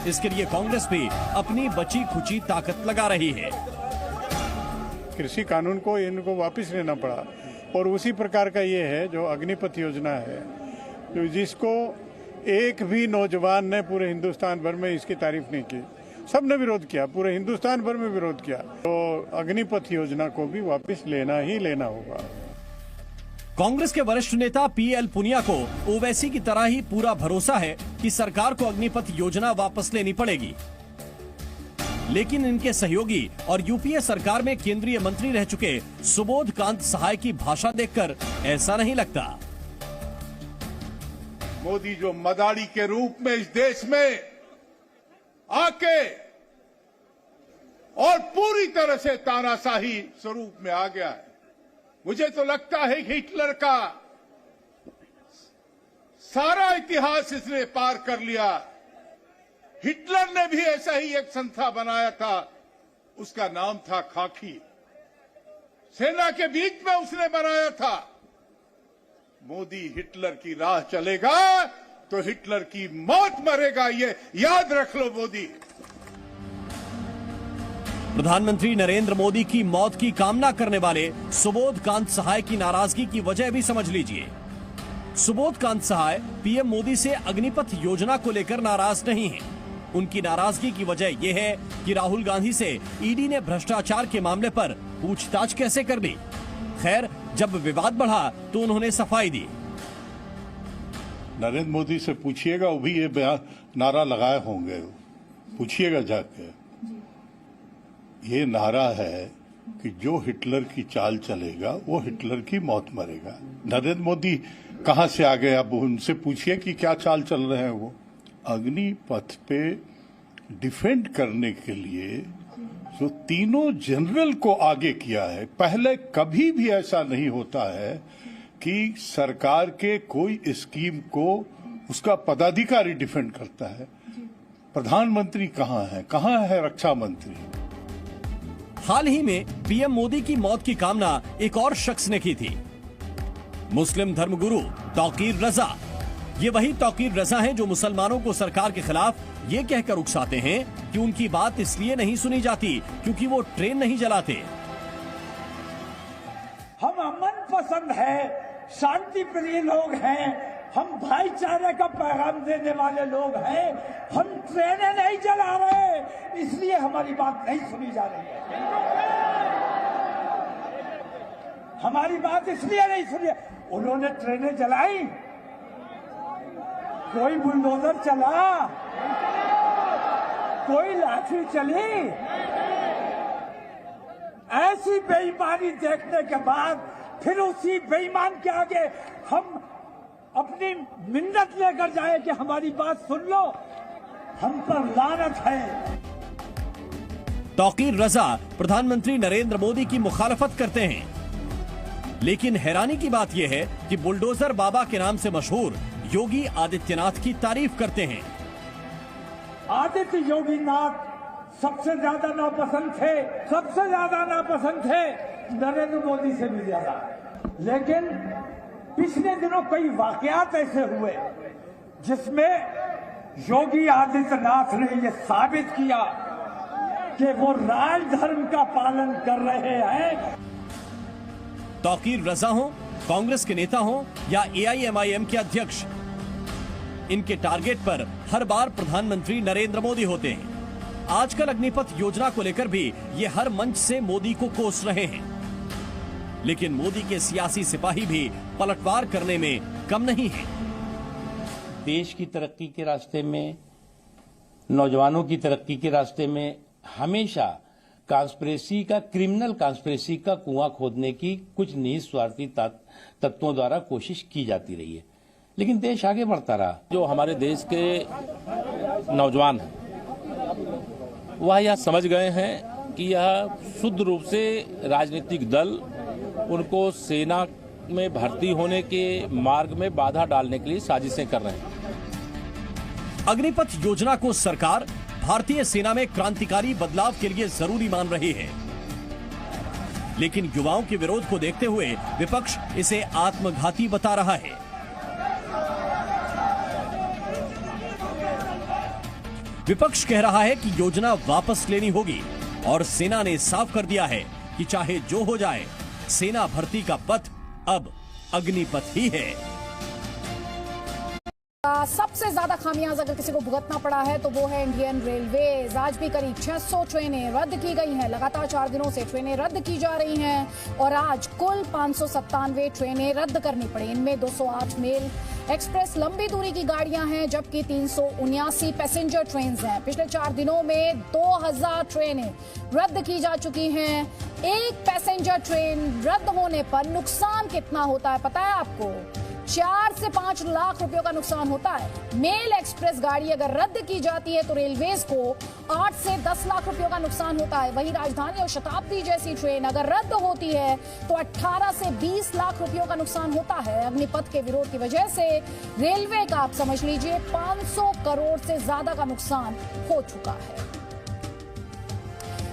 इसके लिए कांग्रेस भी अपनी बची खुची ताकत लगा रही है। कृषि कानून को इनको वापस लेना पड़ा और उसी प्रकार का ये है जो अग्निपथ योजना है, जो जिसको एक भी नौजवान ने पूरे हिंदुस्तान भर में इसकी तारीफ नहीं की, सबने विरोध किया, पूरे हिंदुस्तान भर में विरोध किया। तो अग्निपथ योजना को भी वापस लेना ही लेना होगा। कांग्रेस के वरिष्ठ नेता पीएल पुनिया को ओवैसी की तरह ही पूरा भरोसा है कि सरकार को अग्निपथ योजना वापस लेनी पड़ेगी, लेकिन इनके सहयोगी और यूपीए सरकार में केंद्रीय मंत्री रह चुके सुबोध कांत सहाय की भाषा देखकर ऐसा नहीं लगता। मोदी जो मदारी के रूप में इस देश में आके और पूरी तरह से तानाशाही स्वरूप में आ गया है, मुझे तो लगता है कि हिटलर का सारा इतिहास इसने पार कर लिया। हिटलर ने भी ऐसा ही एक संस्था बनाया था, उसका नाम था खाकी, सेना के बीच में उसने बनाया था। मोदी हिटलर की राह चलेगा तो हिटलर की मौत मरेगा, ये याद रख लो मोदी। प्रधानमंत्री नरेंद्र मोदी की मौत की कामना करने वाले सुबोध कांत सहाय की नाराजगी की वजह भी समझ लीजिए। सुबोध कांत सहाय पीएम मोदी से अग्निपथ योजना को लेकर नाराज नहीं हैं। उनकी नाराजगी की वजह यह है कि राहुल गांधी से ईडी ने भ्रष्टाचार के मामले पर पूछताछ कैसे कर दी। खैर, जब विवाद बढ़ा तो उन्होंने सफाई दी। नरेंद्र मोदी से पूछिएगा, वो भी ये नारा लगाए होंगे, पूछिएगा जाके। ये नारा है कि जो हिटलर की चाल चलेगा वो हिटलर की मौत मरेगा। नरेंद्र मोदी कहां से आ गए? अब उनसे पूछिए कि क्या चाल चल रहे हैं वो। अग्निपथ पे डिफेंड करने के लिए जो तीनों जनरल को आगे किया है, पहले कभी भी ऐसा नहीं होता है कि सरकार के कोई स्कीम को उसका पदाधिकारी डिफेंड करता है। प्रधानमंत्री कहां है रक्षा मंत्री? हाल ही में पीएम मोदी की मौत की कामना एक और शख्स ने की थी, मुस्लिम धर्मगुरु तौकीर रजा। ये वही तौकीर रजा हैं जो मुसलमानों को सरकार के खिलाफ ये कहकर उकसाते हैं कि उनकी बात इसलिए नहीं सुनी जाती क्योंकि वो ट्रेन नहीं जलाते। हम अमन पसंद है, शांति प्रिय लोग हैं, हम भाईचारे का पैगाम देने वाले लोग हैं। हम ट्रेनें नहीं जला रहे, इसलिए हमारी बात नहीं सुनी जा रही है। हमारी बात इसलिए नहीं सुनी। उन्होंने ट्रेनें जलाई, कोई बुलडोजर चला, कोई लाठी चली। ऐसी बेईमानी देखने के बाद फिर उसी बेईमान के आगे हम अपनी मिन्नत लेकर जाए कि हमारी बात सुन लो, हम पर लानत है। तौकीर रजा प्रधानमंत्री नरेंद्र मोदी की मुखालफत करते हैं, लेकिन हैरानी की बात यह है कि बुलडोजर बाबा के नाम से मशहूर योगी आदित्यनाथ की तारीफ करते हैं। आदित्य योगी नाथ सबसे ज्यादा नापसंद थे नरेंद्र मोदी से भी ज्यादा। लेकिन पिछले दिनों कई वाकयात ऐसे हुए जिसमें योगी आदित्यनाथ ने यह साबित किया कि वो राजधर्म का पालन कर रहे हैं। तौकीर रजा हो, कांग्रेस के नेता हो या एआईएमआईएम के अध्यक्ष, इनके टारगेट पर हर बार प्रधानमंत्री नरेंद्र मोदी होते हैं। आजकल अग्निपथ योजना को लेकर भी ये हर मंच से मोदी को कोस रहे हैं, लेकिन मोदी के सियासी सिपाही भी पलटवार करने में कम नहीं है। देश की तरक्की के रास्ते में, नौजवानों की तरक्की के रास्ते में हमेशा कॉन्स्पिरेसी का, क्रिमिनल कॉन्स्पिरेसी का कुआं खोदने की कुछ निस्वार्थी तत्वों द्वारा कोशिश की जाती रही है, लेकिन देश आगे बढ़ता रहा। जो हमारे देश के नौजवान हैं वह यह समझ गए हैं कि यह शुद्ध रूप से राजनीतिक दल उनको सेना में भर्ती होने के मार्ग में बाधा डालने के लिए साजिशें कर रहे हैं। अग्निपथ योजना को सरकार भारतीय सेना में क्रांतिकारी बदलाव के लिए जरूरी मान रही है, लेकिन युवाओं के विरोध को देखते हुए विपक्ष इसे आत्मघाती बता रहा है। विपक्ष कह रहा है कि योजना वापस लेनी होगी और सेना ने साफ कर दिया है कि चाहे जो हो जाए, सेना भर्ती का पथ अब अग्निपथ ही है। सबसे ज्यादा खामियाजा अगर किसी को भुगतना पड़ा है तो वो है इंडियन रेलवेज। आज भी करीब 600 ट्रेनें रद्द की गई हैं। लगातार 4 दिनों से ट्रेनें रद्द की जा रही हैं और आज कुल 597 ट्रेनें रद्द करनी पड़ी। इनमें 208 मेल एक्सप्रेस लंबी दूरी की गाड़ियां हैं, जबकि 379 पैसेंजर ट्रेन हैं। पिछले 4 दिनों में 2000 ट्रेनें रद्द की जा चुकी हैं। एक पैसेंजर ट्रेन रद्द होने पर नुकसान कितना होता है पता है आपको? 4 से 5 लाख रुपयों का नुकसान होता है। मेल एक्सप्रेस गाड़ी अगर रद्द की जाती है तो रेलवेज को 8 से 10 लाख रुपयों का नुकसान होता है। वहीं राजधानी और शताब्दी जैसी ट्रेन अगर रद्द होती है तो 18 से 20 लाख रुपयों का नुकसान होता है। अग्निपथ के विरोध की वजह से रेलवे का आप समझ लीजिए 500 करोड़ से ज्यादा का नुकसान हो चुका है।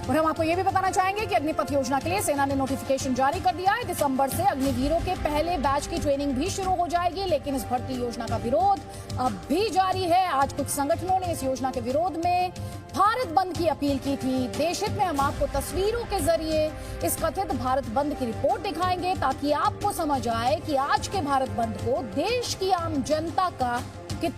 और हम आपको यह भी बताना चाहेंगे कि अग्निपथ योजना के लिए सेना ने नोटिफिकेशन जारी कर दिया है। दिसंबर से अग्निवीरों के पहले बैच की ट्रेनिंग भी शुरू हो जाएगी, लेकिन इस भर्ती योजना का विरोध अब भी जारी है। आज कुछ संगठनों ने इस योजना के विरोध में भारत बंद की अपील की थी। देशहित में हम आपको तस्वीरों के जरिए इस कथित भारत बंद की रिपोर्ट दिखाएंगे ताकि आपको समझ आए कि आज के भारत बंद को देश की आम जनता का कितना